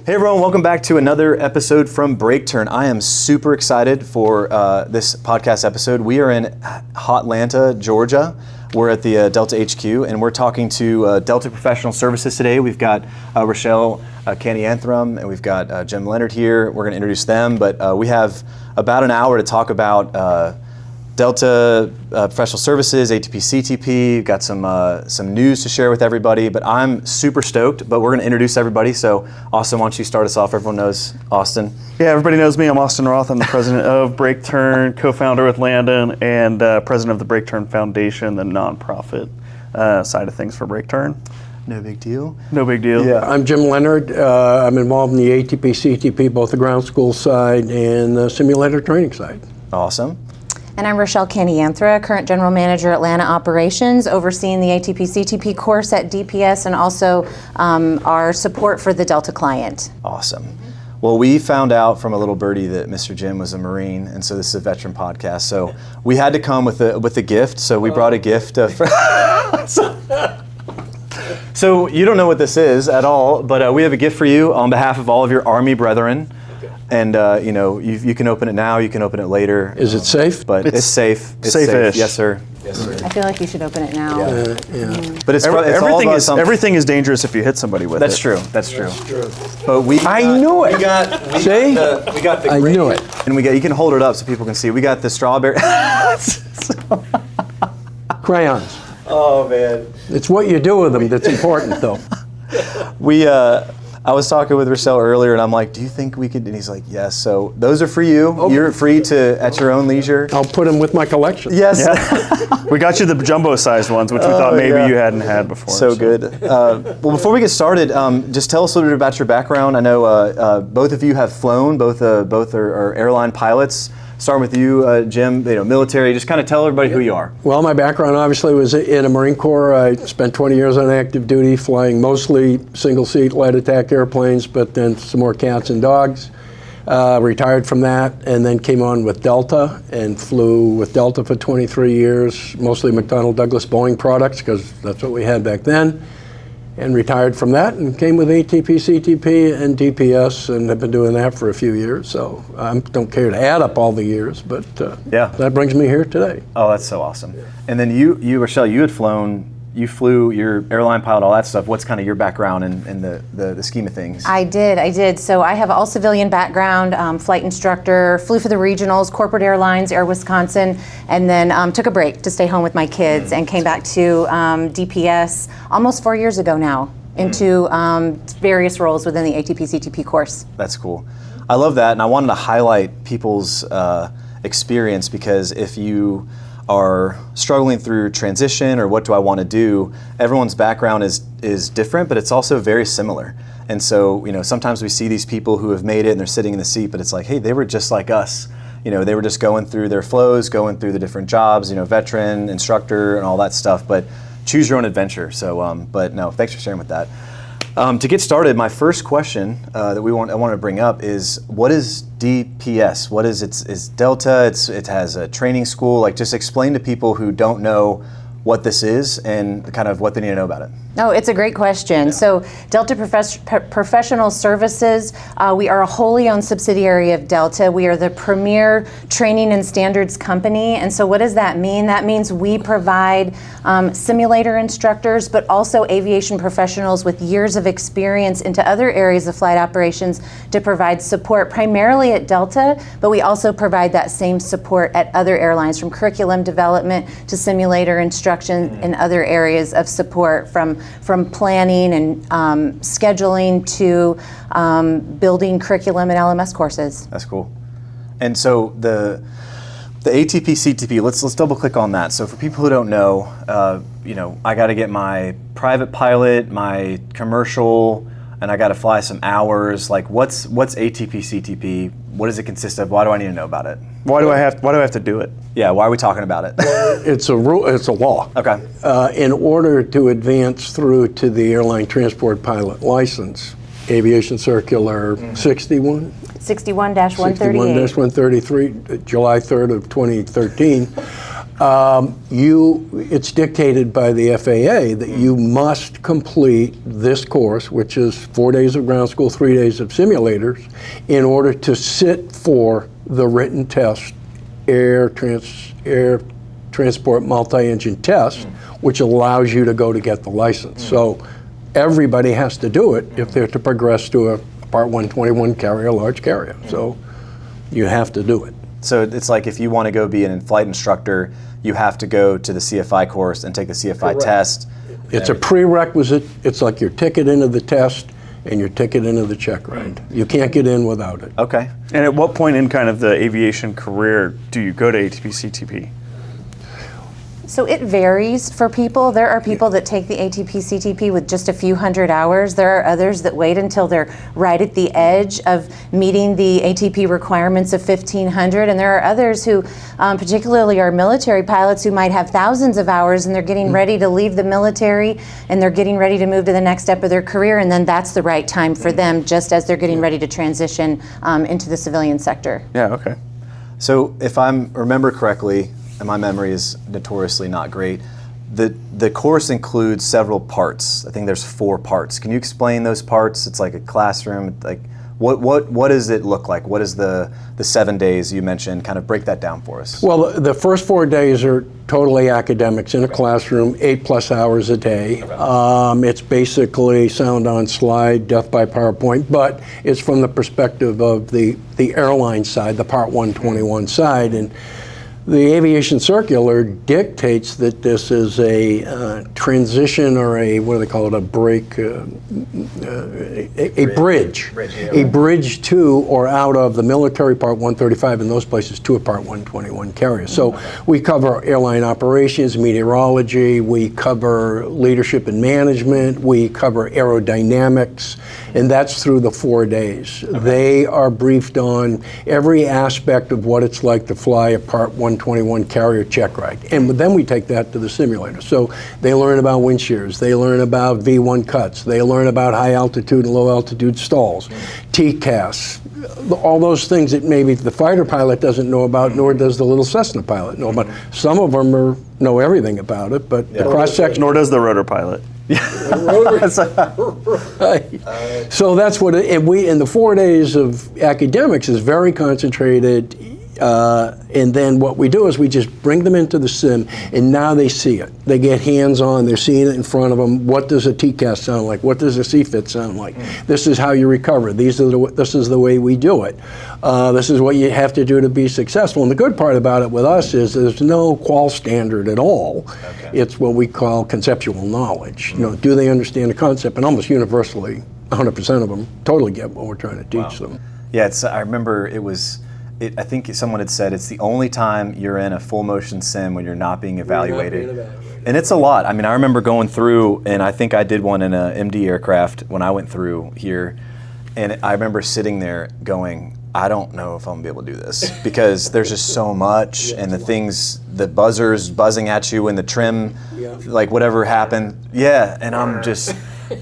Hey everyone, welcome back to another episode from Breakturn. I am super excited for this podcast episode. We are in Hotlanta, Georgia. We're at the Delta HQ and we're talking to Delta Professional Services today. We've got Rochelle Kanianthra and we've got Jim Leonard here. We're going to introduce them, but we have about an hour to talk about Delta Professional Services, ATP-CTP, got some news to share with everybody, but I'm super stoked, but we're gonna introduce everybody. So Austin, why don't you start us off? Everyone knows Austin. Yeah, everybody knows me. I'm Austin Roth. I'm the president of Breakturn, co-founder with Landon, and president of the Breakturn Foundation, the nonprofit side of things for Breakturn. No big deal. No big deal. Yeah, I'm Jim Leonard. I'm involved in the ATP-CTP, both the ground school side and the simulator training side. Awesome. And I'm Rochelle Kanianthra, current General Manager, Atlanta Operations, overseeing the ATP-CTP course at DPS and also our support for the Delta client. Awesome. Well, we found out from a little birdie that Mr. Jim was a Marine, and so this is a veteran podcast. So we had to come with a gift. So we brought a gift. So you don't know what this is at all, but we have a gift for you on behalf of all of your Army brethren. And you know, you can open it now, you can open it later. Is it safe? But it's safe. It's safe-ish. Yes, sir. Yes, sir. I feel like you should open it now. Yeah. But it's all about something. Everything is dangerous if you hit somebody with That's it. true. That's true. But I knew it. We got the I knew it. And you can hold it up so people can see. We got the strawberry. Crayons. Oh man. It's what you do with them that's important, though. I was talking with Rochelle earlier, and I'm like, "Do you think we could?" And he's like, "Yes." So those are for you. Oh. You're free to at your own leisure. I'll put them with my collection. Yes. Yeah. We got you the jumbo-sized ones, which we thought maybe you hadn't had before. So good. Well, before we get started, just tell us a little bit about your background. I know both of you have flown. Both are airline pilots. Starting with you, Jim. Military. Just kind of tell everybody who you are. Well, my background obviously was in the Marine Corps. I spent 20 years on active duty, flying mostly single-seat light attack airplanes, but then some more cats and dogs. Retired from that, and then came on with Delta and flew with Delta for 23 years, mostly McDonnell Douglas Boeing products, because that's what we had back then. And retired from that and came with ATP-CTP and DPS, and have been doing that for a few years. So I don't care to add up all the years, but that brings me here today. Oh, that's so awesome. And then you, Rochelle, you had flown. You flew, your airline pilot, all that stuff. What's kind of your background in the scheme of things? I did. So I have all civilian background, flight instructor, flew for the regionals, corporate airlines, Air Wisconsin, and then took a break to stay home with my kids and came back to DPS almost 4 years ago now into various roles within the ATP-CTP course. That's cool. I love that, and I wanted to highlight people's experience, because if you are struggling through transition or what do I want to do, everyone's background is different, but it's also very similar. And so, sometimes we see these people who have made it and they're sitting in the seat, but it's like, hey, they were just like us. They were just going through their flows, going through the different jobs, veteran, instructor, and all that stuff, but choose your own adventure. So, but no, thanks for sharing with that. To get started, my first question that I want to bring up is, what is DPS? What is it's Delta? It has a training school. Like, just explain to people who don't know what this is and kind of what they need to know about it. Oh, it's a great question. Yeah. So Delta Professional Services, we are a wholly owned subsidiary of Delta. We are the premier training and standards company. And so what does that mean? That means we provide simulator instructors, but also aviation professionals with years of experience into other areas of flight operations to provide support primarily at Delta, but we also provide that same support at other airlines, from curriculum development to simulator instruction and other areas of support, from planning and scheduling to building curriculum and LMS courses. That's cool. And so the ATP-CTP, let's double click on that. So for people who don't know, I got to get my private pilot, my commercial, and I got to fly some hours. Like, what's ATP-CTP? What does it consist of? Why do I need to know about it? Why do I have to do it? Yeah, why are we talking about it? It's a rule. It's a law. Okay. In order to advance through to the airline transport pilot license, Aviation Circular 61? 61-138. 61-133, July 3rd of 2013. It's dictated by the FAA that you must complete this course, which is 4 days of ground school, 3 days of simulators, in order to sit for the written test, air transport multi-engine test, which allows you to go to get the license. So everybody has to do it if they're to progress to a Part 121 carrier, large carrier. So you have to do it. So it's like if you want to go be an in-flight instructor, you have to go to the CFI course and take the CFI test. It's a prerequisite. It's like your ticket into the test and your ticket into the check ride. You can't get in without it. Okay. And at what point in kind of the aviation career do you go to ATP-CTP? So it varies for people. There are people that take the ATP-CTP with just a few hundred hours. There are others that wait until they're right at the edge of meeting the ATP requirements of 1,500. And there are others who, particularly our military pilots, who might have thousands of hours and they're getting ready to leave the military and they're getting ready to move to the next step of their career. And then that's the right time for them, just as they're getting ready to transition into the civilian sector. Yeah, okay. So if I remember correctly, and my memory is notoriously not great, the course includes several parts. I think there's 4 parts. Can you explain those parts? It's like a classroom. Like what does it look like? What is the 7 days you mentioned? Kind of break that down for us. Well, the first 4 days are totally academics in a classroom, 8+ hours a day. It's basically sound on slide, death by PowerPoint, but it's from the perspective of the airline side, the Part 121 side. And the aviation circular dictates that this is a transition, or a, what do they call it, a break, a bridge. A bridge to or out of the military Part 135 and those places to a Part 121 carrier. So we cover airline operations, meteorology, we cover leadership and management, we cover aerodynamics, and that's through the 4 days. Okay. They are briefed on every aspect of what it's like to fly a Part 121 carrier check ride. And then we take that to the simulator. So they learn about wind shears, they learn about V1 cuts, they learn about high altitude and low altitude stalls, TCAS, all those things that maybe the fighter pilot doesn't know about, nor does the little Cessna pilot know about. Some of them know everything about it, but the cross-section... Nor does the rotor pilot. So that's what and the 4 days of academics is very concentrated, and then what we do is we just bring them into the sim, and now they see it. They get hands-on. They're seeing it in front of them. What does a TCAS sound like? What does a CFIT sound like? This is how you recover. This is the way we do it. This is what you have to do to be successful. And the good part about it with us is there's no qual standard at all. Okay. It's what we call conceptual knowledge. You know, do they understand the concept? And almost universally, 100% of them totally get what we're trying to teach them. Yeah, I remember I think someone had said it's the only time you're in a full motion sim when you're not being evaluated. And it's a lot. I mean, I remember going through, and I think I did one in a MD aircraft when I went through here, and I remember sitting there going, I don't know if I'm gonna be able to do this, because there's just so much, and the buzzers buzzing at you, and the trim, like whatever happened, and I'm just,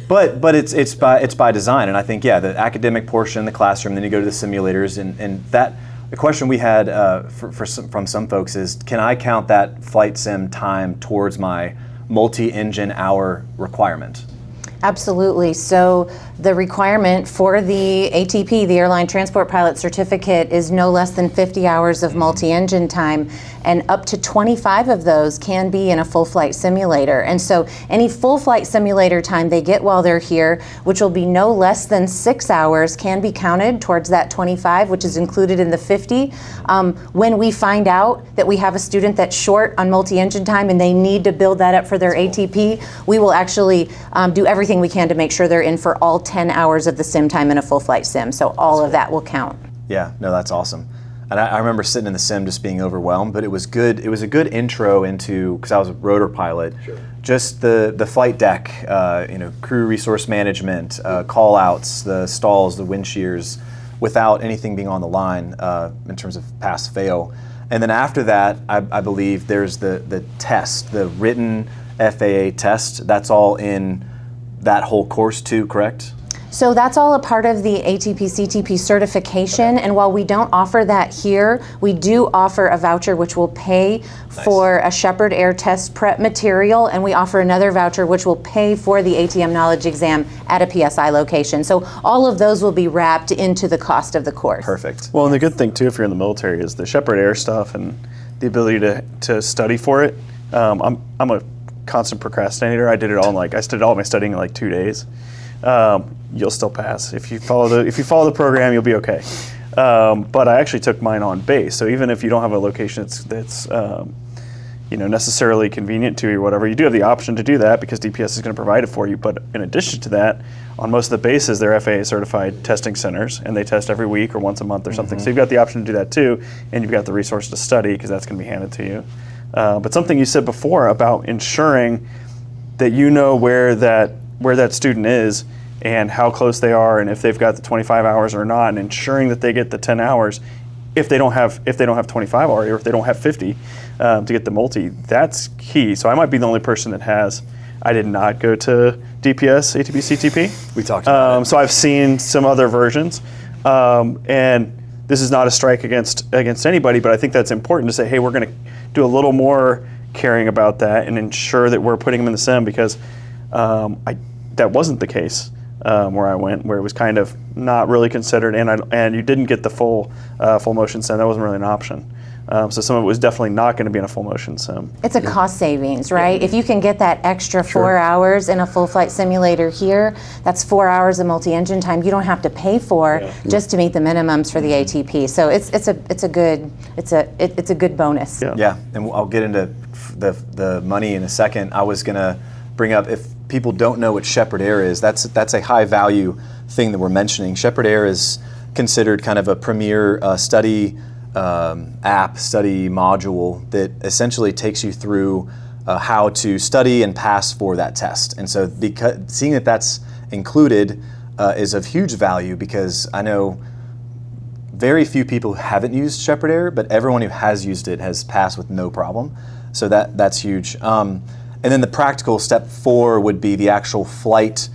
but it's by design, and I think the academic portion, the classroom, then you go to the simulators, and that. The question we had from some folks is, can I count that flight sim time towards my multi-engine hour requirement? Absolutely. So the requirement for the ATP, the Airline Transport Pilot Certificate, is no less than 50 hours of multi-engine time, and up to 25 of those can be in a full flight simulator. And so any full flight simulator time they get while they're here, which will be no less than 6 hours, can be counted towards that 25, which is included in the 50. When we find out that we have a student that's short on multi-engine time and they need to build that up for their ATP, we will actually do everything we can to make sure they're in for all 10 hours of the sim time in a full flight sim. So all of that will count. Yeah, no, that's awesome. And I remember sitting in the sim just being overwhelmed, but it was good. It was a good intro into, because I was a rotor pilot, just the flight deck, crew resource management, call outs, the stalls, the wind shears, without anything being on the line in terms of pass fail. And then after that, I believe there's the test, the written FAA test. That's all in that whole course too, correct? So that's all a part of the ATP-CTP certification, and while we don't offer that here, we do offer a voucher which will pay for a Shepherd Air test prep material, and we offer another voucher which will pay for the ATM knowledge exam at a PSI location. So all of those will be wrapped into the cost of the course. Perfect. Well, and the good thing too, if you're in the military, is the Shepherd Air stuff and the ability to study for it. I'm a constant procrastinator. I did it all I did all my studying in like 2 days. You'll still pass if you follow the program. You'll be okay. But I actually took mine on base. So even if you don't have a location that's necessarily convenient to you or whatever, you do have the option to do that because DPS is going to provide it for you. But in addition to that, on most of the bases, they're FAA certified testing centers, and they test every week or once a month or something. So you've got the option to do that too, and you've got the resource to study because that's going to be handed to you. But something you said before about ensuring that you know where that student is and how close they are, and if they've got the 25 hours or not, and ensuring that they get the 10 hours if they don't have 25 already, or if they don't have 50 to get the multi. That's key. So I might be the only person that has. I did not go to DPS ATP-CTP. We talked about it. So I've seen some other versions, and this is not a strike against anybody, but I think that's important to say, hey, we're going to do a little more caring about that and ensure that we're putting them in the sim, because that wasn't the case where I went, where it was kind of not really considered, and you didn't get the full motion sim. That wasn't really an option. So some of it was definitely not going to be in a full motion sim. It's a cost savings, right? If you can get that extra 4 hours in a full flight simulator here, that's 4 hours of multi-engine time you don't have to pay for just to meet the minimums for the ATP. So it's a good bonus. Yeah, and I'll get into the money in a second. I was gonna bring up, if people don't know what Shepherd Air is, that's a high value thing that we're mentioning. Shepherd Air is considered kind of a premier study study module that essentially takes you through how to study and pass for that test. And so seeing that that's included is of huge value, because I know very few people who haven't used Shepherd Air, but everyone who has used it has passed with no problem. So that's huge. And then the practical step 4 would be the actual flight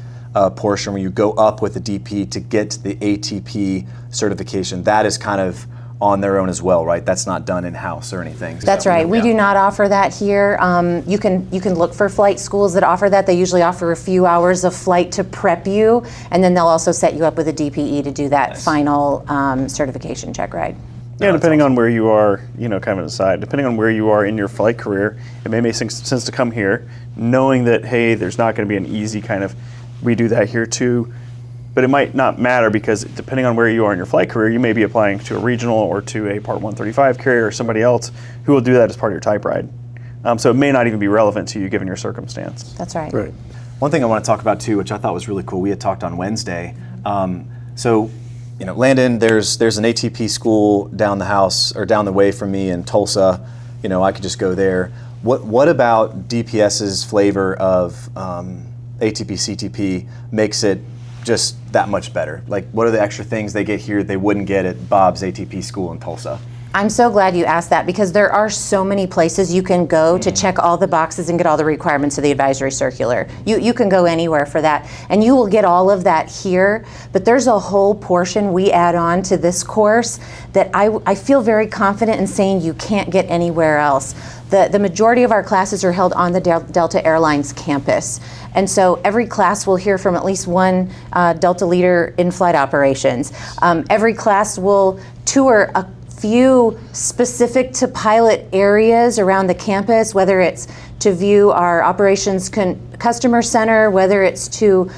portion, where you go up with the DP to get the ATP certification. That is kind of on their own as well, right? That's not done in-house or anything. That's right. We do not offer that here. You can look for flight schools that offer that. They usually offer a few hours of flight to prep you, and then they'll also set you up with a DPE to do that final certification check ride. Yeah, depending on where you are, kind of an aside, depending on where you are in your flight career, it may make sense to come here, knowing that, hey, there's not going to be an easy kind of, we do that here too. But it might not matter, because depending on where you are in your flight career, you may be applying to a regional or to a Part 135 carrier or somebody else who will do that as part of your type ride. So it may not even be relevant to you given your circumstance. That's right. Right. One thing I want to talk about too, which I thought was really cool, we had talked on Wednesday. Landon, there's an ATP school down the house or down the way from me in Tulsa. I could just go there. What about DPS's flavor of ATP-CTP makes it just that much better? Like, what are the extra things they get here they wouldn't get at Bob's ATP school in Tulsa? I'm so glad you asked that, because there are so many places you can go to check all the boxes and get all the requirements of the advisory circular. You can go anywhere for that, and you will get all of that here, but there's a whole portion we add on to this course that I feel very confident in saying you can't get anywhere else. The majority of our classes are held on the Delta Airlines campus. And so every class will hear from at least one Delta leader in flight operations. Every class will tour a few specific to pilot areas around the campus, whether it's to view our operations customer center, whether it's to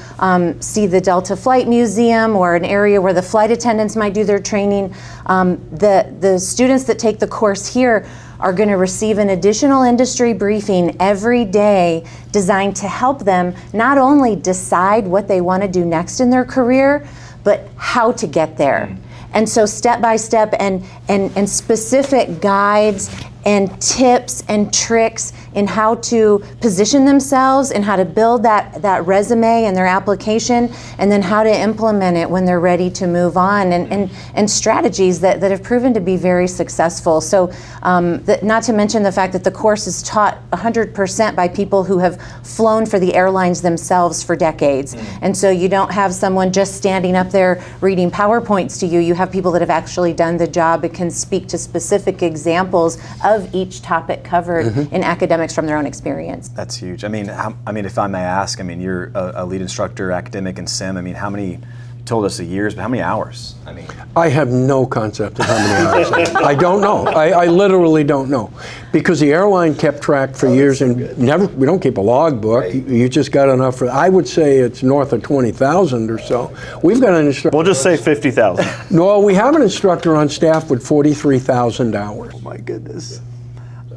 see the Delta Flight Museum or an area where the flight attendants might do their training. The students that take the course here are going to receive an additional industry briefing every day designed to help them not only decide what they want to do next in their career, but how to get there. And so step by step and specific guides and tips and tricks in how to position themselves and how to build that resume and their application, and then how to implement it when they're ready to move on, and strategies that have proven to be very successful. So not to mention the fact that the course is taught 100% by people who have flown for the airlines themselves for decades. And so you don't have someone just standing up there reading PowerPoints to you. You have people that have actually done the job and can speak to specific examples of each topic covered in academics from their own experience. That's huge. I mean, if I may ask, I mean, you're a lead instructor, academic in sim. I mean, how many? You told us the years, but how many hours? I mean, I have no concept of how many hours. I don't know. I literally don't know, because the airline kept track for years, and we don't keep a log book. Right. You just got enough for. I would say it's north of 20,000 or so. We've got an instructor. We'll just say 50,000. No, we have an instructor on staff with 43,000 hours. oh my goodness.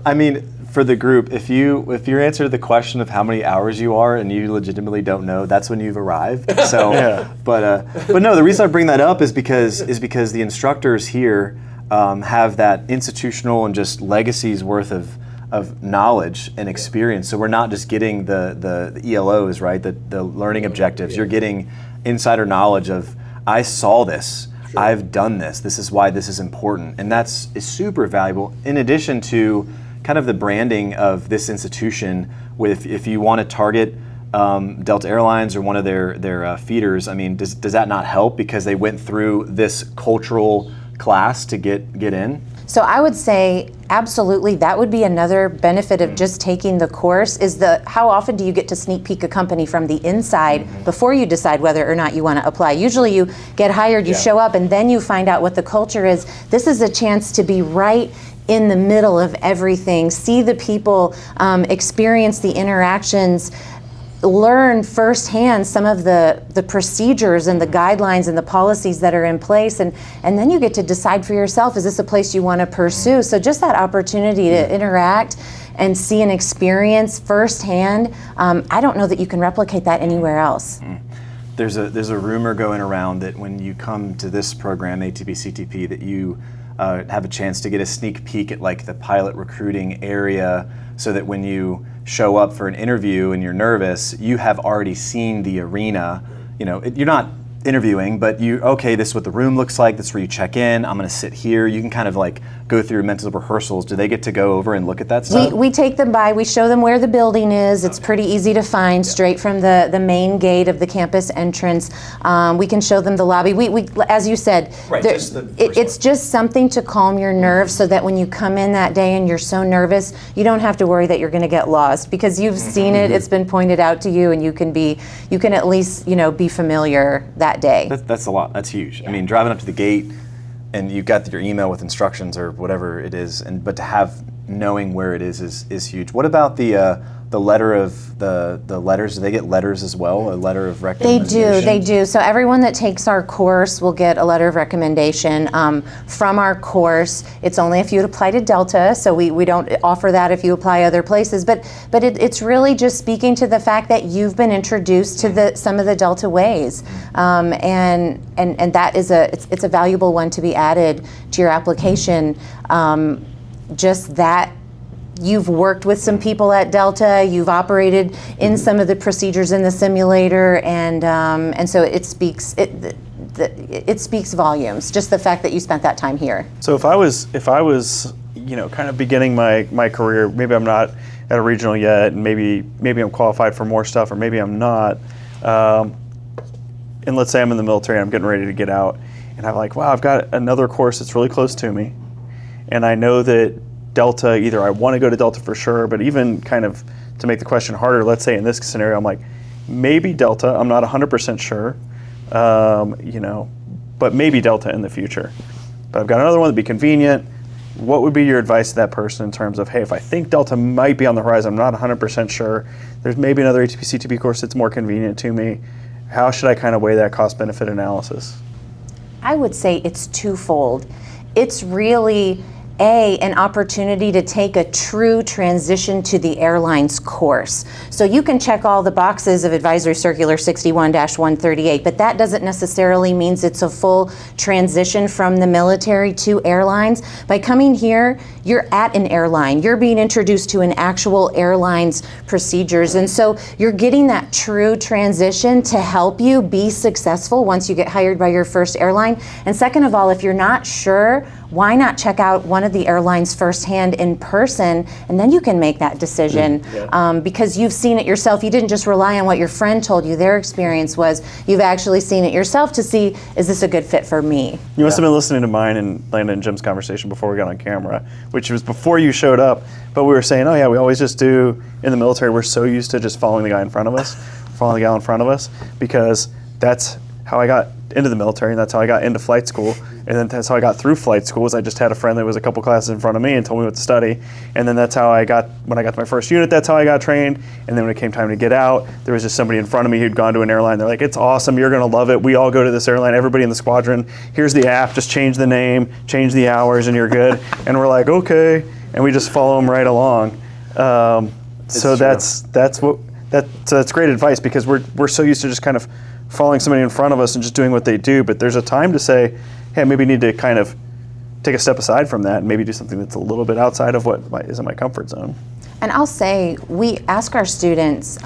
I mean, for the group, if your answer to the question of how many hours you are and you legitimately don't know, that's when you've arrived. So, Yeah. but no, the reason I bring that up is because the instructors here have that institutional and just legacies worth of knowledge and experience. So we're not just getting the ELOs, right? The learning objectives. You're getting insider knowledge of, I saw this. Sure. I've done this. This is why this is important, and is super valuable. In addition to kind of the branding of this institution, with if you want to target Delta Airlines or one of their feeders, I mean, does that not help because they went through this cultural class to get in? So I would say absolutely that would be another benefit of just taking the course, is how often do you get to sneak peek a company from the inside before you decide whether or not you want to apply. Usually you get hired, you show up, and then you find out what the culture is. This is a chance to be right in the middle of everything, see the people, experience the interactions, learn firsthand some of the procedures and the guidelines and the policies that are in place, and then you get to decide for yourself, is this a place you want to pursue? So just that opportunity to interact and see and experience firsthand, I don't know that you can replicate that anywhere else. There's a rumor going around that when you come to this program, ATP-CTP, that you have a chance to get a sneak peek at like the pilot recruiting area, so that when you show up for an interview and you're nervous, you have already seen the arena. You know, you're not interviewing, but this is what the room looks like, that's where you check in, I'm gonna sit here. You can kind of like go through mental rehearsals. Do they get to go over and look at that stuff? We take them by, we show them where the building is. It's pretty easy to find, straight from the main gate of the campus entrance. We can show them the lobby. We as you said, right, it's just something to calm your nerves, so that when you come in that day and you're so nervous, you don't have to worry that you're gonna get lost, because you've seen it, it's been pointed out to you, and you can at least be familiar that day. That's a lot. That's huge. I mean, driving up to the gate and you got your email with instructions or whatever it is, but to have knowing where it is huge. What about the letter of the letters? Do they get letters as well? A letter of recommendation? They do. So everyone that takes our course will get a letter of recommendation from our course. It's only if you apply to Delta, so we don't offer that if you apply other places. But it's really just speaking to the fact that you've been introduced to some of the Delta ways, and that is it's a valuable one to be added to your application. Just that. You've worked with some people at Delta, you've operated in some of the procedures in the simulator, and so it speaks volumes, just the fact that you spent that time here. So if I was kind of beginning my career, maybe I'm not at a regional yet, and maybe I'm qualified for more stuff, or maybe I'm not, and let's say I'm in the military and I'm getting ready to get out, and I'm like, wow, I've got another course that's really close to me, and I know that Delta, either I want to go to Delta for sure, but even kind of to make the question harder, let's say in this scenario, I'm like, maybe Delta, I'm not 100% sure, but maybe Delta in the future. But I've got another one that'd be convenient. What would be your advice to that person in terms of, hey, if I think Delta might be on the horizon, I'm not 100% sure, there's maybe another ATP-CTP course that's more convenient to me. How should I kind of weigh that cost-benefit analysis? I would say it's twofold. It's really an opportunity to take a true transition to the airlines course. So you can check all the boxes of Advisory Circular 61-138, but that doesn't necessarily mean it's a full transition from the military to airlines. By coming here, you're at an airline. You're being introduced to an actual airline's procedures. And so you're getting that true transition to help you be successful once you get hired by your first airline. And second of all, if you're not sure, why not check out one of the airlines firsthand in person, and then you can make that decision because you've seen it yourself. You didn't just rely on what your friend told you their experience was. You've actually seen it yourself to see, is this a good fit for me? You must have been listening to mine and Landon and Jim's conversation before we got on camera, which was before you showed up, but we were saying, oh yeah, we always just do, in the military, we're so used to just following the guy in front of us, following the gal in front of us, because that's how I got into the military, and that's how I got into flight school, and then that's how I got through flight school. I just had a friend that was a couple classes in front of me and told me what to study, and then that's how I got, when I got to my first unit, that's how I got trained, and then when it came time to get out, there was just somebody in front of me who'd gone to an airline. They're like, it's awesome, you're gonna love it, we all go to this airline, everybody in the squadron, here's the app, just change the name, change the hours, and you're good. And we're like, okay, and we just follow them right along. So that's great advice, because we're so used to just kind of following somebody in front of us and just doing what they do, but there's a time to say, hey, maybe I need to kind of take a step aside from that and maybe do something that's a little bit outside of what is in my comfort zone. And I'll say, we ask our students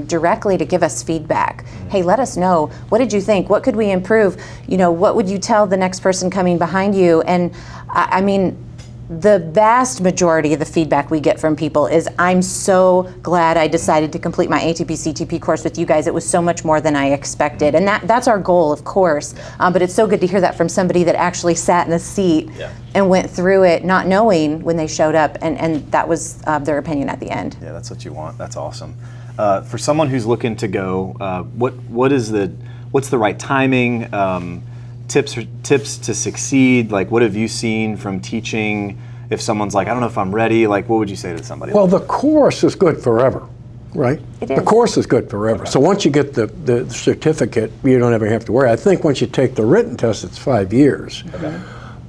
directly to give us feedback. Hey, let us know, what did you think? What could we improve? You know, what would you tell the next person coming behind you? And I mean, the vast majority of the feedback we get from people is, I'm so glad I decided to complete my ATP-CTP course with you guys. It was so much more than I expected. And that's our goal, of course. But it's so good to hear that from somebody that actually sat in the seat and went through it, not knowing when they showed up, and that was their opinion at the end. Yeah, that's what you want. That's awesome. For someone who's looking to go, what's the right timing? Tips to succeed? Like, what have you seen from teaching? If someone's like, I don't know if I'm ready, like, what would you say to somebody? Well, the course is good forever, right? It is. The course is good forever. Okay. So once you get the certificate, you don't ever have to worry. I think once you take the written test, it's 5 years. Okay.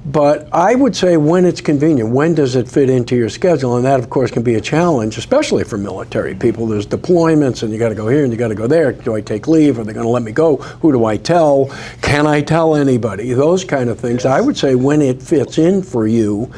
But I would say when it's convenient, when does it fit into your schedule? And that, of course, can be a challenge, especially for military people. There's deployments, and you got to go here and you got to go there. Do I take leave? Are they going to let me go? Who do I tell? Can I tell anybody? Those kind of things. Yes. I would say when it fits in for you,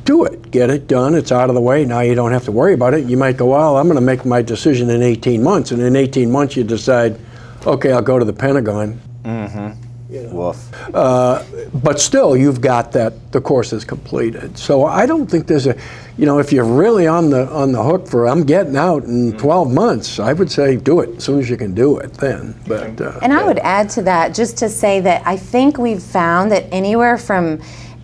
do it. Get it done. It's out of the way. Now you don't have to worry about it. You might go, well, I'm going to make my decision in 18 months. And in 18 months, you decide, okay, I'll go to the Pentagon. Mm-hmm. You know. Woof. But still, you've got that, the course is completed. So I don't think there's a, you know, if you're really on the hook for, I'm getting out in 12 months, I would say do it as soon as you can do it then. But and I would add to that, just to say that I think we've found that anywhere from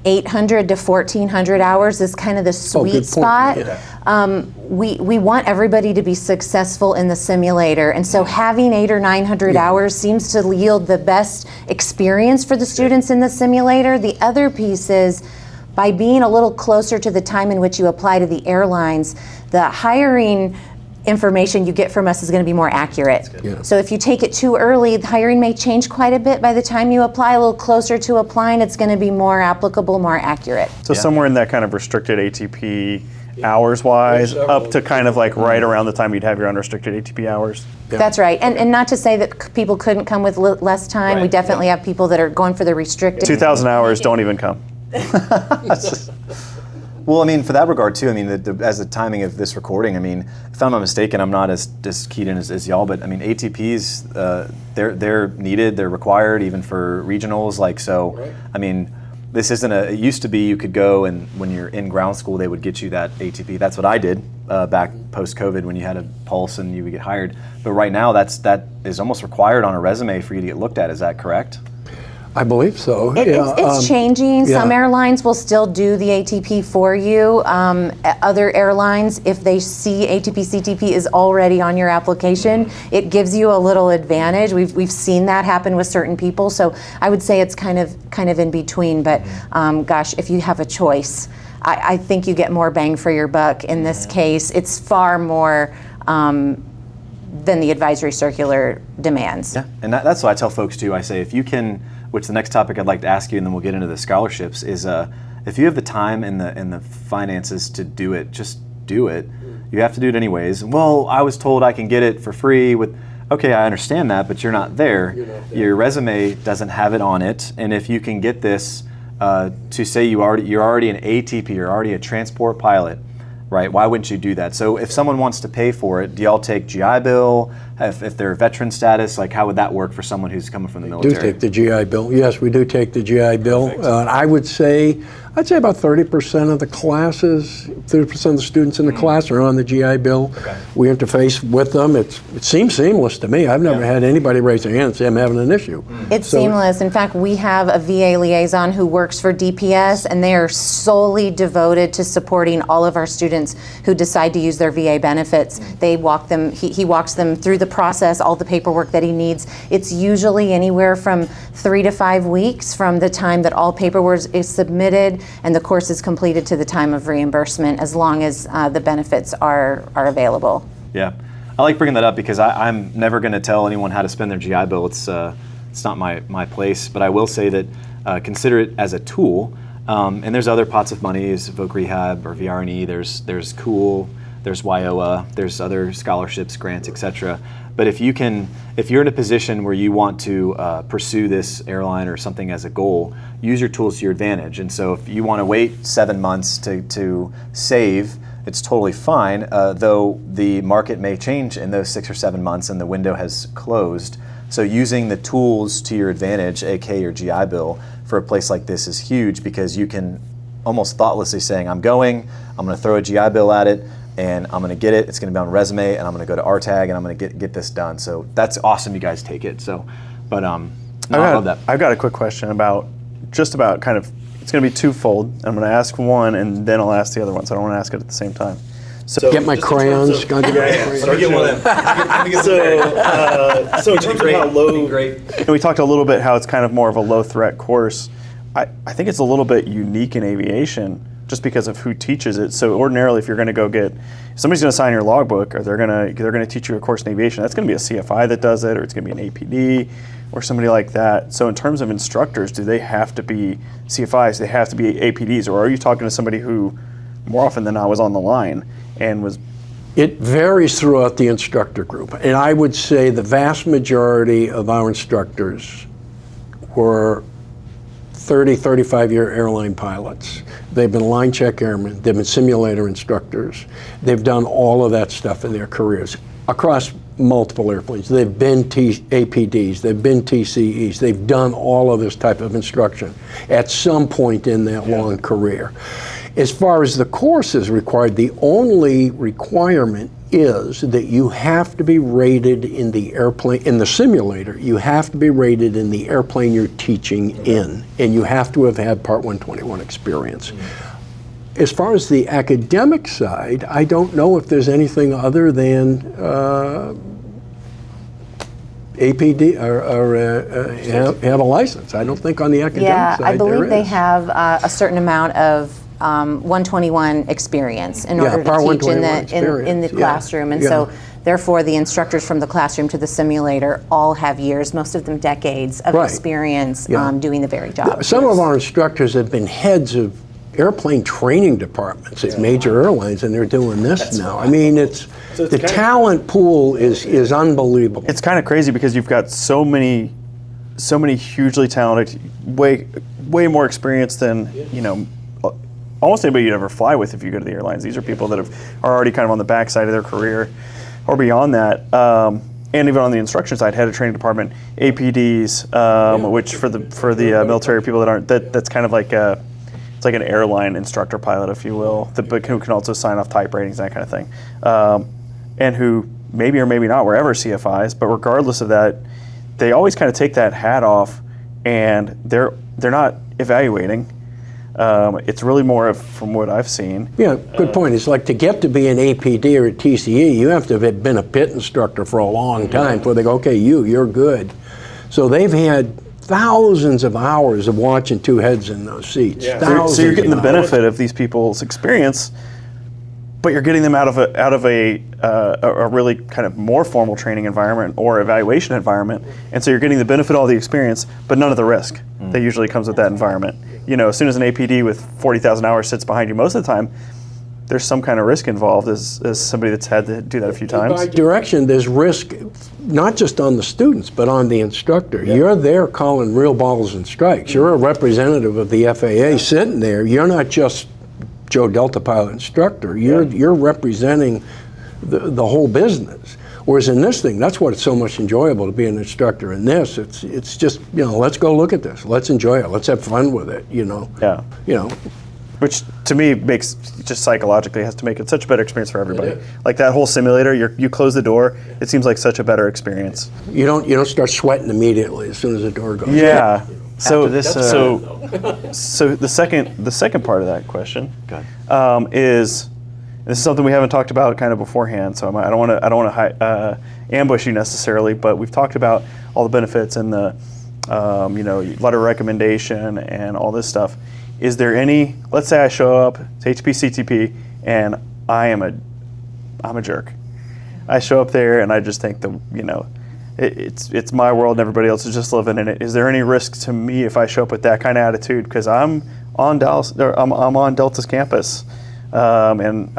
800 to 1,400 hours is kind of the sweet spot. Yeah. We want everybody to be successful in the simulator, and so having 800 or 900 hours seems to yield the best experience for the students in the simulator. The other piece is, by being a little closer to the time in which you apply to the airlines, the hiring information you get from us is going to be more accurate. Yeah. So if you take it too early, the hiring may change quite a bit. By the time you apply, a little closer to applying, it's going to be more applicable, more accurate. So somewhere in that kind of restricted ATP hours-wise, up to kind of like right around the time you'd have your unrestricted ATP hours. Yeah. That's right. And not to say that people couldn't come with less time. Right. We definitely have people that are going for the restricted. 2,000 hours, don't even come. Well, I mean, for that regard too, I mean, as the timing of this recording, I mean, if I'm not mistaken, I'm not as keyed in as y'all, but I mean, ATPs, they're needed, they're required, even for regionals. Like, so, right. I mean, this isn't it used to be you could go and when you're in ground school, they would get you that ATP. That's what I did back post-COVID when you had a pulse and you would get hired. But right now, that is almost required on a resume for you to get looked at. Is that correct? I believe so. It's changing. Yeah. Some airlines will still do the ATP for you. Other airlines, if they see ATP-CTP is already on your application, it gives you a little advantage. We've seen that happen with certain people. So I would say it's kind of in between. But gosh, if you have a choice, I think you get more bang for your buck in this case. It's far more than the advisory circular demands. Yeah, and that's what I tell folks too. I say if you can, which the next topic I'd like to ask you, and then we'll get into the scholarships, is if you have the time and the finances to do it, just do it. You have to do it anyways. Well, I was told I can get it for free with. Okay, I understand that, but you're not there. Your resume doesn't have it on it, and if you can get this to say you're already an ATP, you're already a transport pilot, right? Why wouldn't you do that? So if someone wants to pay for it, do y'all take GI Bill? If they're veteran status, like how would that work for someone who's coming from the military? Do take the GI Bill. Yes, we do take the GI Bill. I'd say about 30% of the classes, 30% of the students in the class are on the GI Bill. Okay. We interface with them. It seems seamless to me. I've never had anybody raise their hand and say I'm having an issue. It's seamless. In fact, we have a VA liaison who works for DPS, and they are solely devoted to supporting all of our students who decide to use their VA benefits. They walk them. He walks them through the process, all the paperwork that he needs. It's usually anywhere from 3 to 5 weeks from the time that all paperwork is submitted and the course is completed to the time of reimbursement, as long as the benefits are available. Yeah, I like bringing that up because I'm never going to tell anyone how to spend their GI Bill. It's not my place, but I will say that consider it as a tool. And there's other pots of money, is Voc Rehab or VRNE. There's Cool, there's WIOA, there's other scholarships, grants, etc. But if you're in a position where you want to pursue this airline or something as a goal, use your tools to your advantage. And so if you want to wait 7 months to save, it's totally fine, though the market may change in those 6 or 7 months and the window has closed. So using the tools to your advantage, aka your GI Bill, for a place like this is huge, because you can almost thoughtlessly saying, I'm going to throw a GI Bill at it, and I'm going to get it. It's going to be on resume, and I'm going to go to RTAG, and I'm going to get this done. So that's awesome. You guys take it. So, but I love that. I've got a quick question about kind of. It's going to be twofold. I'm going to ask one, and then I'll ask the other one. So I don't want to ask it at the same time. So get my crayons. So get one of them. So in terms of how low, and we talked a little bit how it's kind of more of a low threat course. I think it's a little bit unique in aviation, just because of who teaches it. So ordinarily, if you're going to go if somebody's going to sign your logbook, or they're going to teach you a course in aviation, that's going to be a CFI that does it, or it's going to be an APD, or somebody like that. So in terms of instructors, do they have to be CFIs? Do they have to be APDs, or are you talking to somebody who, more often than not, was on the line and was? It varies throughout the instructor group, and I would say the vast majority of our instructors were 30, 35-year airline pilots. They've been line check airmen, they've been simulator instructors. They've done all of that stuff in their careers across multiple airplanes. They've been APDs, they've been TCEs, they've done all of this type of instruction at some point in that long career. As far as the course is required, the only requirement is that you have to be rated in the airplane, in the simulator, you have to be rated in the airplane you're teaching in, and you have to have had Part 121 experience. As far as the academic side, I don't know if there's anything other than APD or have a license. I don't think on the academic side I believe there they is. have a certain amount of 121 experience in order Part to teach in the experience. classroom, and so therefore the instructors from the classroom to the simulator all have years, most of them decades of experience doing the very job. Some of our instructors have been heads of airplane training departments at major airlines, and they're doing this now. I mean, the talent pool is unbelievable. It's kind of crazy because you've got so many hugely talented, way more experience than almost anybody you'd ever fly with if you go to the airlines. These are people that are already kind of on the backside of their career or beyond that. And even on the instruction side, head of training department, APDs, which for the military people that aren't, that's kind of like it's like an airline instructor pilot, if you will, but who can also sign off type ratings, that kind of thing. And who maybe or maybe not were ever CFIs, but regardless of that, they always kind of take that hat off, and they're not evaluating. It's really more of, from what I've seen. Yeah, good point. It's like to get to be an APD or a TCE, you have to have been a pit instructor for a long time before they go, okay, you're good. So they've had thousands of hours of watching two heads in those seats. So you're getting the benefit of these people's experience, but you're getting them out of a really kind of more formal training environment or evaluation environment, and so you're getting the benefit of all the experience, but none of the risk that usually comes with that environment. You know, as soon as an APD with 40,000 hours sits behind you, most of the time, there's some kind of risk involved as somebody that's had to do that a few times. By direction, there's risk not just on the students, but on the instructor. Yeah. You're there calling real balls and strikes. You're a representative of the FAA sitting there. You're not just Joe Delta pilot instructor. You're representing the whole business. Whereas in this thing, that's what it's so much enjoyable to be an instructor in this. It's just, you know, let's go look at this. Let's enjoy it. Let's have fun with it, you know. Yeah. You know. Which to me makes, just psychologically, has to make it such a better experience for everybody. Like that whole simulator, you close the door, it seems like such a better experience. You don't start sweating immediately as soon as the door goes. Yeah. So this, so the second part of that question is, this is something we haven't talked about kind of beforehand. So I don't want to ambush you necessarily, but we've talked about all the benefits and the letter of recommendation and all this stuff. Is there any? Let's say I show up to ATP-CTP and I'm a jerk. I show up there and I just think it's my world and everybody else is just living in it. Is there any risk to me if I show up with that kind of attitude? Because I'm on Delta's campus, and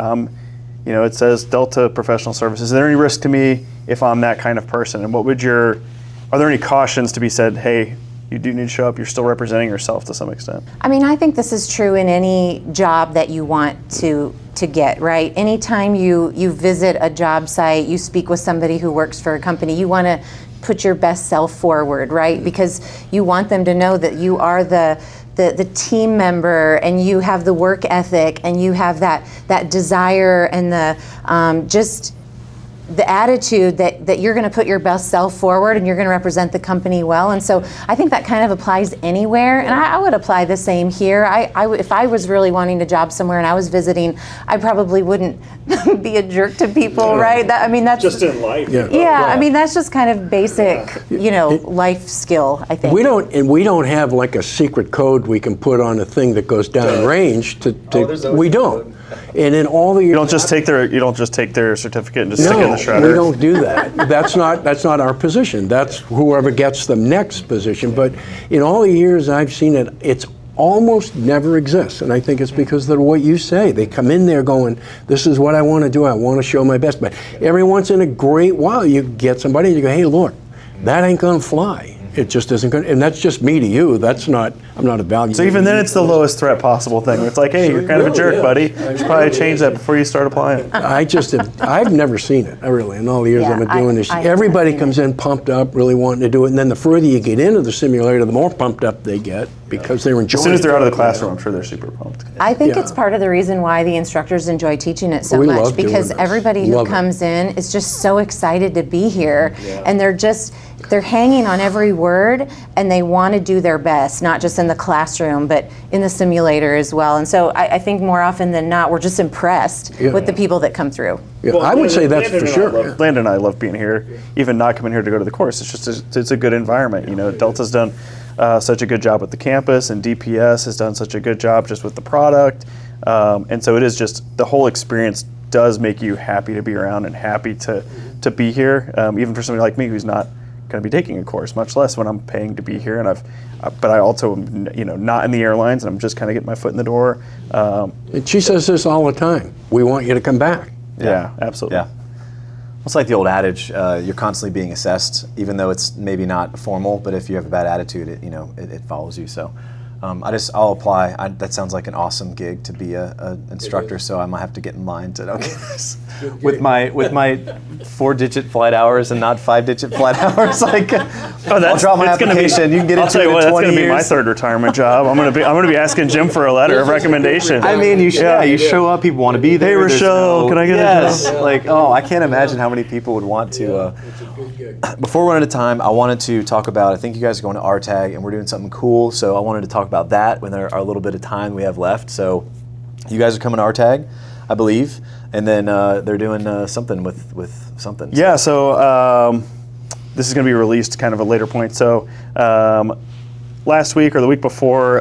it says Delta Professional Services. Is there any risk to me if I'm that kind of person? And are there any cautions to be said? Hey, you do need to show up. You're still representing yourself to some extent. I mean, I think this is true in any job that you want to get, right? Anytime you visit a job site, you speak with somebody who works for a company, you want to put your best self forward, right? Because you want them to know that you are the team member and you have the work ethic and you have that desire and the attitude that you're going to put your best self forward and you're going to represent the company well. And so I think that kind of applies anywhere. And I would apply the same here. If I was really wanting a job somewhere and I was visiting, I probably wouldn't be a jerk to people, right? That's just in life. Yeah, I mean, that's just kind of basic, life skill, I think. We don't have like a secret code we can put on a thing that goes down range we don't. And in all the years, you don't just take their certificate and just stick it in the shredder. We don't do that. That's not our position. That's whoever gets the next position. But in all the years I've seen it, it's almost never exists. And I think it's because of what you say. They come in there going, this is what I want to do. I want to show my best. But every once in a great while, you get somebody and you go, hey, look, that ain't going to fly. It just isn't going to, and that's just me to you. I'm not evaluating. So even then, it's the lowest threat possible thing. It's like, hey, you're kind of a jerk, buddy. You should probably change that before you start applying. I've never seen it, really, in all the years I've been doing this. Everybody comes in pumped up, really wanting to do it, and then the further you get into the simulator, the more pumped up they get because they're enjoying it. As soon as they're out of the classroom, I'm sure they're super pumped. I think it's part of the reason why the instructors enjoy teaching it so much, because everybody who comes in is just so excited to be here, and they're hanging on every word, and they want to do their best, not just in the classroom, but in the simulator as well. And so I think more often than not, we're just impressed with the people that come through. Yeah, well, I would say that's for sure. Landon and I love being here, even not coming here to go to the course. It's just it's a good environment. Delta's done such a good job with the campus, and DPS has done such a good job just with the product. And so it is just, the whole experience does make you happy to be around and happy to be here, even for somebody like me who's not going to be taking a course, much less when I'm paying to be here. And but I also am, not in the airlines, and I'm just kind of getting my foot in the door. And she says this all the time. We want you to come back. Yeah, absolutely. Yeah. It's like the old adage, you're constantly being assessed, even though it's maybe not formal, but if you have a bad attitude, it follows you. So I'll apply. That sounds like an awesome gig to be an instructor, so I might have to get in line to this. With my 4-digit flight hours and not 5-digit flight hours, I'll draw my application. You can get into it in 20 years. That's going to be my third retirement job. I'm going to be asking Jim for a letter of recommendation. I mean, you show up, people want to be there. Hey, Rochelle, can I get a job? I can't imagine how many people would want to. Before we run out of time, I wanted to talk about, I think you guys are going to RTAG, and we're doing something cool, so I wanted to talk about that when there are a little bit of time we have left. So you guys are coming to RTAG, I believe, and then they're doing something with something. Yeah, so this is going to be released kind of a later point. So last week or the week before,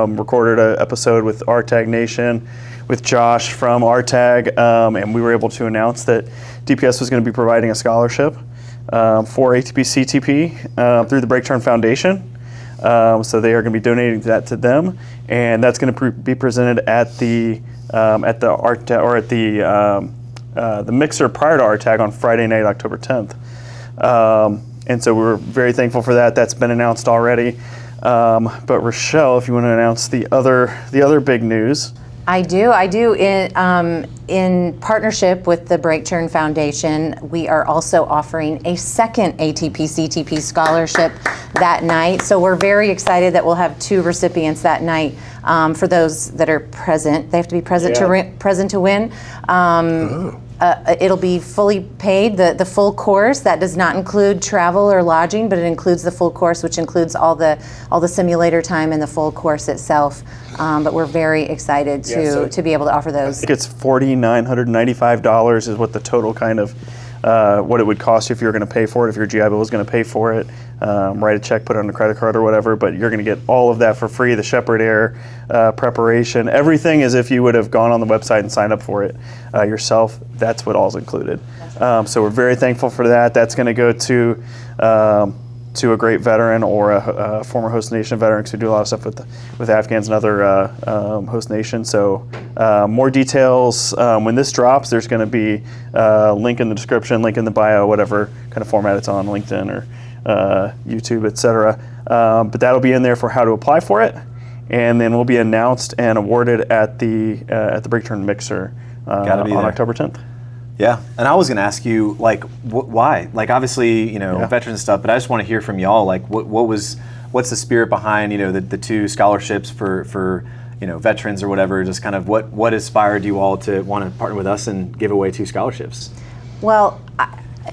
recorded an episode with RTAG Nation with Josh from RTAG, and we were able to announce that DPS was going to be providing a scholarship for ATP-CTP through the Breakturn Foundation. So they are going to be donating that to them, and that's going to be presented at the the mixer prior to RTAG on Friday night, October 10th. And so we're very thankful for that. That's been announced already. But Rochelle, if you want to announce the other big news. I do. In partnership with the Breakturn Foundation, we are also offering a second ATP-CTP scholarship that night. So we're very excited that we'll have 2 recipients that night. For those that are present, they have to be present to win. It'll be fully paid, the full course. That does not include travel or lodging, but it includes the full course, which includes all the simulator time and the full course itself. But we're very excited to be able to offer those. I think it's $4,995 is what the total kind of what it would cost you if you were going to pay for it, if your GI Bill was going to pay for it. Write a check, put it on a credit card or whatever, but you're going to get all of that for free, the Shepherd Air preparation, everything as if you would have gone on the website and signed up for it yourself. That's what all's included. So we're very thankful for that. That's going to go to a great veteran or a former host nation veteran, because we do a lot of stuff with Afghans and other host nations. So more details when this drops. There's going to be a link in the description, link in the bio, whatever kind of format it's on, LinkedIn or YouTube, etc. But that'll be in there for how to apply for it, and then we'll be announced and awarded at the Breakturn Mixer on October 10th. Yeah, and I was going to ask you, like, why? Like, obviously, veterans and stuff, but I just want to hear from y'all, like, what's the spirit behind, the 2 scholarships for veterans or whatever? Just kind of what inspired you all to want to partner with us and give away 2 scholarships? Well,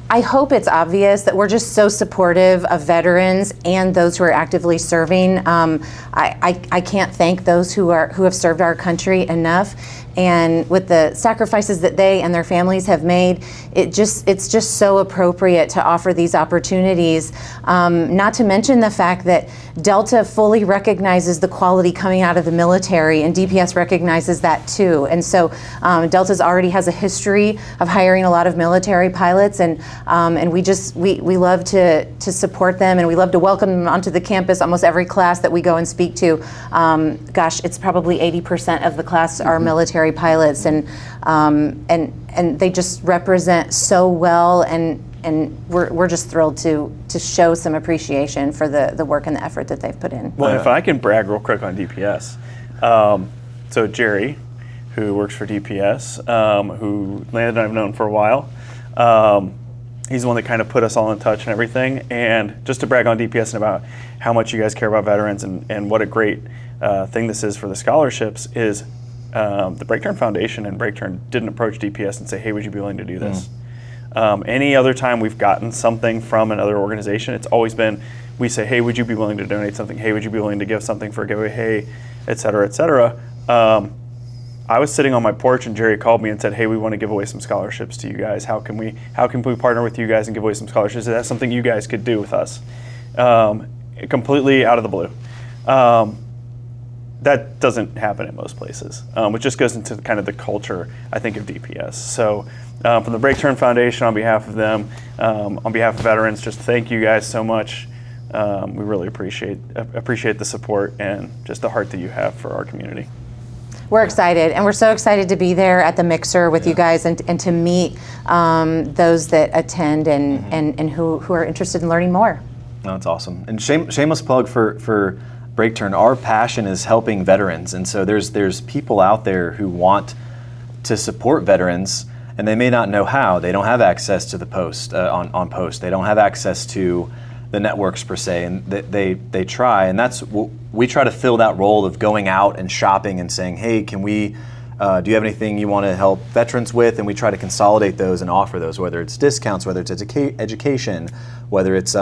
I hope it's obvious that we're just so supportive of veterans and those who are actively serving. I can't thank those who have served our country enough. And with the sacrifices that they and their families have made, it's just so appropriate to offer these opportunities. Not to mention the fact that Delta fully recognizes the quality coming out of the military, and DPS recognizes that too. And so Delta's already has a history of hiring a lot of military pilots, and we love to support them, and we love to welcome them onto the campus. Almost every class that we go and speak to, it's probably 80% of the class are military pilots, and they just represent so well, and we're just thrilled to show some appreciation for the work and the effort that they've put in. Well, if I can brag real quick on DPS, so Jerry, who works for DPS, who Landon and I've known for a while, he's the one that kind of put us all in touch and everything. And just to brag on DPS and about how much you guys care about veterans and what a great thing this is for the scholarships is the Breakturn Foundation and Breakturn didn't approach DPS and say, hey, would you be willing to do this? Any other time we've gotten something from another organization, it's always been, we say, hey, would you be willing to donate something? Hey, would you be willing to give something for a giveaway? Hey, et cetera, et cetera. I was sitting on my porch and Jerry called me and said, hey, we want to give away some scholarships to you guys. How can we partner with you guys and give away some scholarships? Is that something you guys could do with us? Completely out of the blue. That doesn't happen in most places, which just goes into kind of the culture, I think, of DPS. So from the Breakturn Foundation, on behalf of them, on behalf of veterans, just thank you guys so much. We really appreciate the support and just the heart that you have for our community. We're excited, and we're so excited to be there at the Mixer with you guys and to meet those that attend and who are interested in learning more. No, that's awesome. And shameless plug for Breakturn. Our passion is helping veterans, and so there's people out there who want to support veterans, and they may not know how. They don't have access to the post on post. They don't have access to the networks per se, and they try, and that's we try to fill that role of going out and shopping and saying, hey, can we do you have anything you want to help veterans with? And we try to consolidate those and offer those, whether it's discounts, whether it's education, whether it's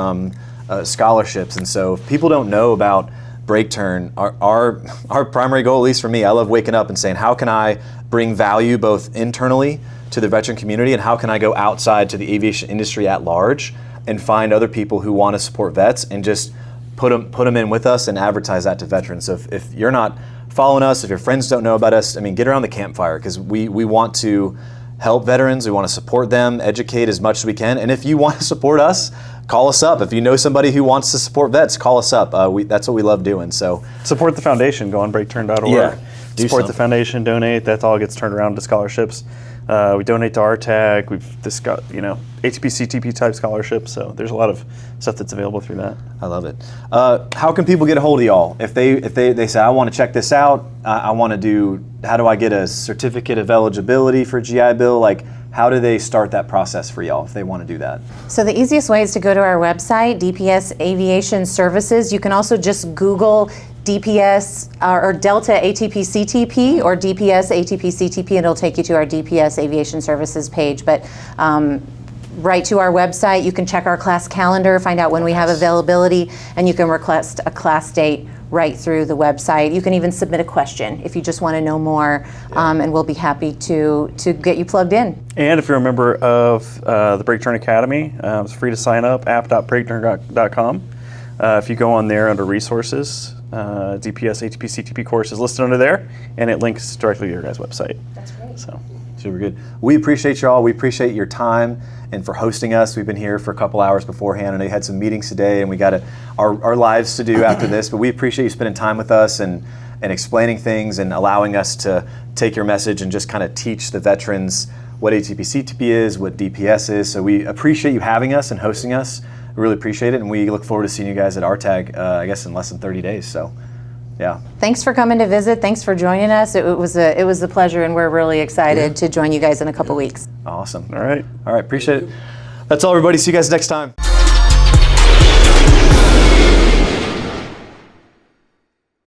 scholarships. And so if people don't know about Breakturn, our primary goal, at least for me, I love waking up and saying, how can I bring value both internally to the veteran community, and how can I go outside to the aviation industry at large and find other people who want to support vets and just put them in with us and advertise that to veterans. So if you're not following us, if your friends don't know about us, I mean, get around the campfire, because we want to help veterans. We want to support them, educate as much as we can. And if you want to support us, call us up. If you know somebody who wants to support vets, call us up. That's what we love doing. So support the foundation. Go on breakturn.org. Yeah, support the foundation. Donate. That all gets turned around to scholarships. We donate to RTAG. We've discussed, ATP-CTP type scholarships. So there's a lot of stuff that's available through that. I love it. How can people get a hold of y'all if they say, I want to check this out? I want to do. How do I get a certificate of eligibility for GI Bill? Like, how do they start that process for y'all if they want to do that? So the easiest way is to go to our website, DPS Aviation Services. You can also just Google DPS or Delta ATP-CTP or DPS ATP-CTP, and it'll take you to our DPS Aviation Services page. But right to our website, you can check our class calendar, find out when we have availability, and you can request a class date right through the website. You can even submit a question if you just want to know more, and we'll be happy to get you plugged in. And if you're a member of the Breakturn Academy, it's free to sign up, app.breakturn.com. If you go on there under resources, DPS ATP CTP course is listed under there, and it links directly to your guys' website. That's great. So super good. We appreciate y'all. We appreciate your time and for hosting us. We've been here for a couple hours beforehand. I know you had some meetings today, and we got our lives to do after this, but we appreciate you spending time with us and explaining things and allowing us to take your message and just kind of teach the veterans what ATP-CTP is, what DPS is. So we appreciate you having us and hosting us. We really appreciate it, and we look forward to seeing you guys at RTAG, I guess, in less than 30 days. So, yeah. Thanks for coming to visit. Thanks for joining us. It was a pleasure, and we're really excited to join you guys in a couple weeks. Awesome. all right. All right, appreciate it. That's all, everybody. See you guys next time.